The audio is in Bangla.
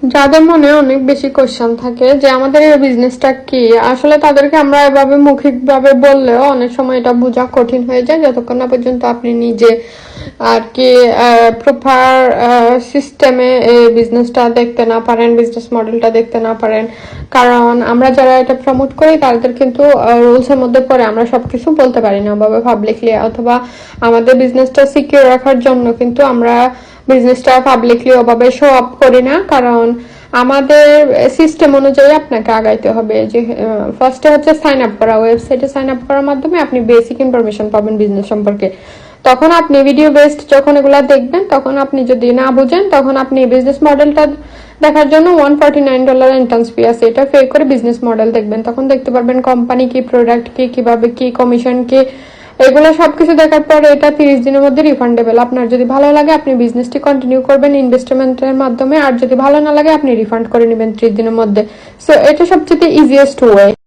যাদের মনে অনেক বেশি কোশ্চেন থাকে যে আমাদের এই বিজনেসটা কি, আসলে তাদেরকে আমরা এভাবে মৌখিকভাবে বললেও অনেক সময় এটা বোঝা কঠিন হয়ে যায় যতক্ষণ না পর্যন্ত আপনি নিজে আর কি প্রপার সিস্টেমে এই বিজনেসটা দেখতে না পারেন, বিজনেস মডেলটা দেখতে না পারেন। কারণ আমরা যারা এটা প্রমোট করি তাদের কিন্তু রুলসের মধ্যে পড়ে আমরা সবকিছু বলতে পারি না ওভাবে পাবলিকলি, অথবা আমাদের বিজনেসটা সিকিউর রাখার জন্য কিন্তু আমরা বিজনেসটা পাবলিকলি ওভাবে শো আপ করি না। কারণ আমাদের সিস্টেম অনুযায়ী আপনাকে আগাইতে হবে। যে ফার্স্টে হচ্ছে সাইন আপ করা, ওয়েবসাইটে সাইন আপ করার মাধ্যমে আপনি বেসিক ইনফরমেশন পাবেন বিজনেস সম্পর্কে। তখন আপনি ভিডিও বেসড যখন এগুলা দেখবেন, তখন আপনি যদি না বুঝেন তখন আপনি বিজনেস মডেলটা দেখার জন্য $149 এন্ট্রান্স ফি আছে, এটা পে করে বিজনেস মডেল দেখবেন। তখন দেখতে পারবেন কোম্পানি কি, প্রোডাক্ট কি, কিভাবে কি, কমিশন কি, এগুলো সবকিছু দেখার পরে এটা 30 দিনের মধ্যে রিফান্ডেবল। আপনার যদি ভালো লাগে আপনি বিজনেসটি কন্টিনিউ করবেন ইনভেস্টমেন্টের মাধ্যমে, আর যদি ভালো না লাগে আপনি রিফান্ড করে নেবেন 30 দিনের মধ্যে। সো এটা সবচেয়ে ইজিয়েস্ট ওয়ে।